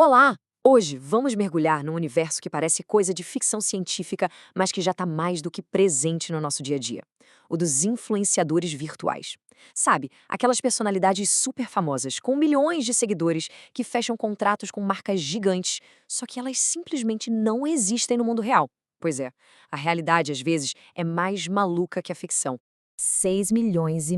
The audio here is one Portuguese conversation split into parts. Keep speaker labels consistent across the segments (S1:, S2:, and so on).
S1: Olá! Hoje vamos mergulhar num universo que parece coisa de ficção científica, mas que já está mais do que presente no nosso dia a dia. O dos influenciadores virtuais. Sabe, aquelas personalidades super famosas, com milhões de seguidores, que fecham contratos com marcas gigantes, só que elas simplesmente não existem no mundo real. Pois é, a realidade às vezes é mais maluca que a ficção. 6,5 milhões.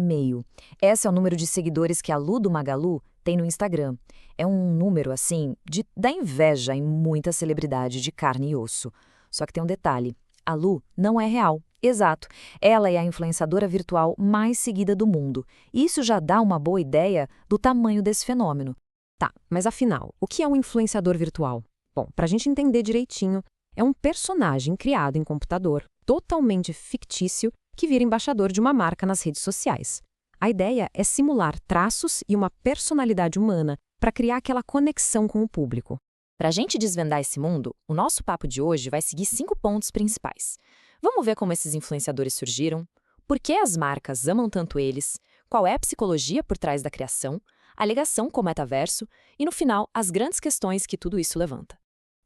S1: Esse é o número de seguidores que a Lu do Magalu tem no Instagram. É um número, assim, de dar inveja em muita celebridade de carne e osso. Só que tem um detalhe: a Lu não é real. Exato. Ela é a influenciadora virtual mais seguida do mundo. Isso já dá uma boa ideia do tamanho desse fenômeno.
S2: Tá, mas afinal, o que é um influenciador virtual? Bom, para a gente entender direitinho, é um personagem criado em computador, totalmente fictício, que vira embaixador de uma marca nas redes sociais. A ideia é simular traços e uma personalidade humana para criar aquela conexão com o público.
S1: Para a gente desvendar esse mundo, o nosso papo de hoje vai seguir 5 pontos principais. Vamos ver como esses influenciadores surgiram, por que as marcas amam tanto eles, qual é a psicologia por trás da criação, a ligação com o metaverso e, no final, as grandes questões que tudo isso levanta.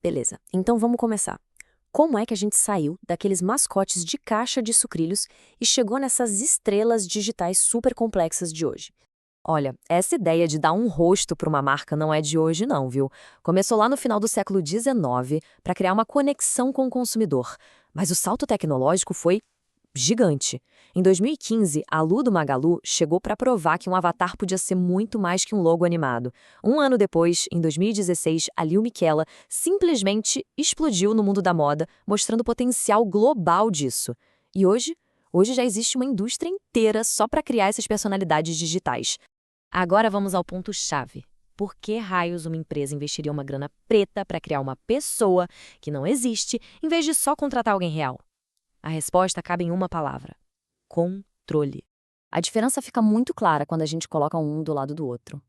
S1: Beleza, então vamos começar. Como é que a gente saiu daqueles mascotes de caixa de sucrilhos e chegou nessas estrelas digitais super complexas de hoje? Olha, essa ideia de dar um rosto para uma marca não é de hoje não, viu? Começou lá no final do século XIX para criar uma conexão com o consumidor. Mas o salto tecnológico foi gigante. Em 2015, a Lu do Magalu chegou para provar que um avatar podia ser muito mais que um logo animado. Um ano depois, em 2016, a Lil Miquela simplesmente explodiu no mundo da moda, mostrando o potencial global disso. E hoje já existe uma indústria inteira só para criar essas personalidades digitais. Agora vamos ao ponto-chave. Por que raios uma empresa investiria uma grana preta para criar uma pessoa que não existe, em vez de só contratar alguém real? A resposta cabe em uma palavra: controle. A diferença fica muito clara quando a gente coloca um do lado do outro.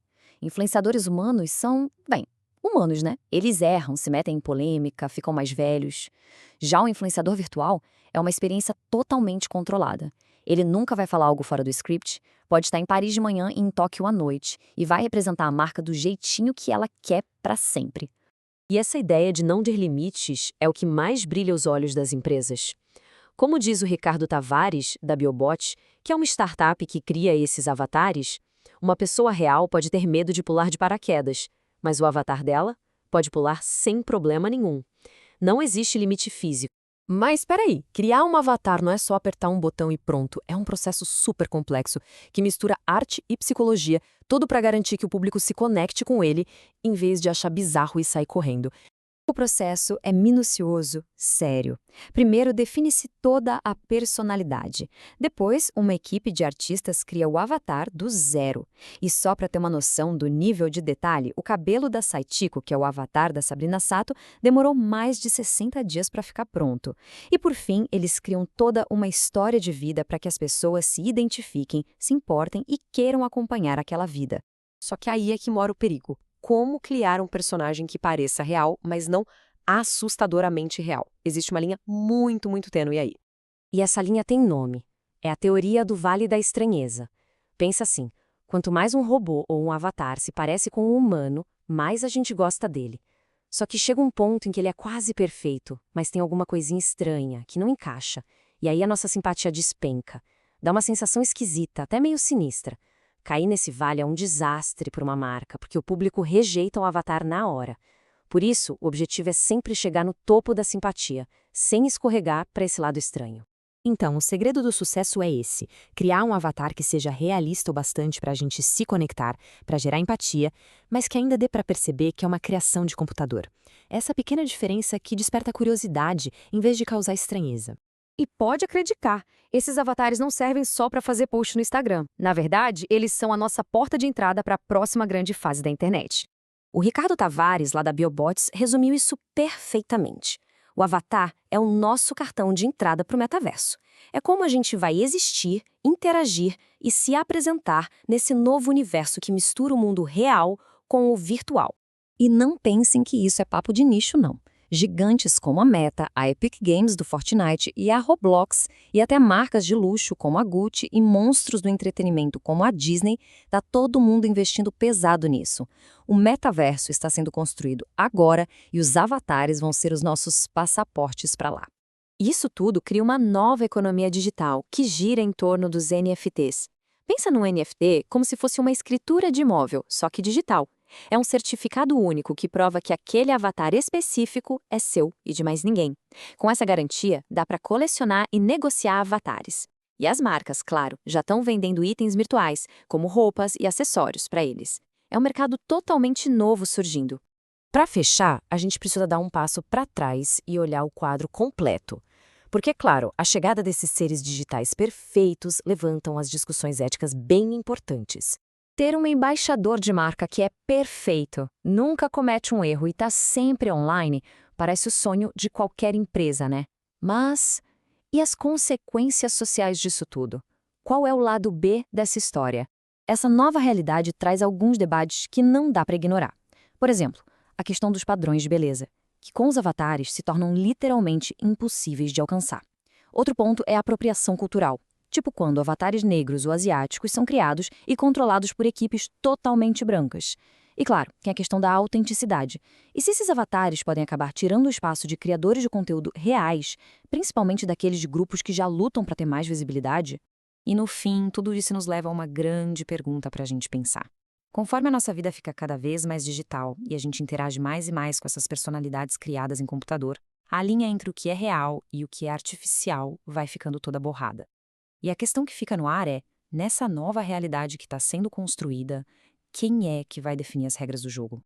S1: Influenciadores humanos são, bem, humanos, né? Eles erram, se metem em polêmica, ficam mais velhos. Já o influenciador virtual é uma experiência totalmente controlada. Ele nunca vai falar algo fora do script, pode estar em Paris de manhã e em Tóquio à noite, e vai representar a marca do jeitinho que ela quer para sempre. E essa ideia de não ter limites é o que mais brilha os olhos das empresas. Como diz o Ricardo Tavares, da Biobot, que é uma startup que cria esses avatares, uma pessoa real pode ter medo de pular de paraquedas, mas o avatar dela pode pular sem problema nenhum. Não existe limite físico.
S2: Mas espera aí, criar um avatar não é só apertar um botão e pronto, é um processo super complexo que mistura arte e psicologia, tudo para garantir que o público se conecte com ele, em vez de achar bizarro e sair correndo.
S3: O processo é minucioso, sério. Primeiro, define-se toda a personalidade. Depois, uma equipe de artistas cria o avatar do zero. E só para ter uma noção do nível de detalhe, o cabelo da Saitiko, que é o avatar da Sabrina Sato, demorou mais de 60 dias para ficar pronto. E por fim, eles criam toda uma história de vida para que as pessoas se identifiquem, se importem e queiram acompanhar aquela vida.
S2: Só que aí é que mora o perigo. Como criar um personagem que pareça real, mas não assustadoramente real? Existe uma linha muito tênue aí.
S3: E essa linha tem nome. É a teoria do Vale da Estranheza. Pensa assim, quanto mais um robô ou um avatar se parece com um humano, mais a gente gosta dele. Só que chega um ponto em que ele é quase perfeito, mas tem alguma coisinha estranha, que não encaixa. E aí a nossa simpatia despenca. Dá uma sensação esquisita, até meio sinistra. Cair nesse vale é um desastre para uma marca, porque o público rejeita o avatar na hora. Por isso, o objetivo é sempre chegar no topo da simpatia, sem escorregar para esse lado estranho.
S2: Então, o segredo do sucesso é esse: criar um avatar que seja realista o bastante para a gente se conectar, para gerar empatia, mas que ainda dê para perceber que é uma criação de computador. Essa pequena diferença que desperta curiosidade, em vez de causar estranheza.
S3: E pode acreditar, esses avatares não servem só para fazer post no Instagram. Na verdade, eles são a nossa porta de entrada para a próxima grande fase da internet. O Ricardo Tavares, lá da Biobots, resumiu isso perfeitamente. O avatar é o nosso cartão de entrada para o metaverso. É como a gente vai existir, interagir e se apresentar nesse novo universo que mistura o mundo real com o virtual. E não pensem que isso é papo de nicho, não. Gigantes como a Meta, a Epic Games do Fortnite e a Roblox, e até marcas de luxo como a Gucci e monstros do entretenimento como a Disney, tá todo mundo investindo pesado nisso. O metaverso está sendo construído agora e os avatares vão ser os nossos passaportes para lá.
S1: Isso tudo cria uma nova economia digital que gira em torno dos NFTs. Pensa num NFT como se fosse uma escritura de imóvel, só que digital. É um certificado único que prova que aquele avatar específico é seu e de mais ninguém. Com essa garantia, dá para colecionar e negociar avatares. E as marcas, claro, já estão vendendo itens virtuais, como roupas e acessórios para eles. É um mercado totalmente novo surgindo.
S2: Para fechar, a gente precisa dar um passo para trás e olhar o quadro completo. Porque, claro, a chegada desses seres digitais perfeitos levantam as discussões éticas bem importantes. Ter um embaixador de marca que é perfeito, nunca comete um erro e está sempre online, parece o sonho de qualquer empresa, né? Mas e as consequências sociais disso tudo? Qual é o lado B dessa história? Essa nova realidade traz alguns debates que não dá para ignorar. Por exemplo, a questão dos padrões de beleza, que com os avatares se tornam literalmente impossíveis de alcançar. Outro ponto é a apropriação cultural. Tipo quando avatares negros ou asiáticos são criados e controlados por equipes totalmente brancas. E claro, tem a questão da autenticidade. E se esses avatares podem acabar tirando o espaço de criadores de conteúdo reais, principalmente daqueles de grupos que já lutam para ter mais visibilidade? E no fim, tudo isso nos leva a uma grande pergunta para a gente pensar. Conforme a nossa vida fica cada vez mais digital e a gente interage mais e mais com essas personalidades criadas em computador, a linha entre o que é real e o que é artificial vai ficando toda borrada. E a questão que fica no ar é, nessa nova realidade que está sendo construída, quem é que vai definir as regras do jogo?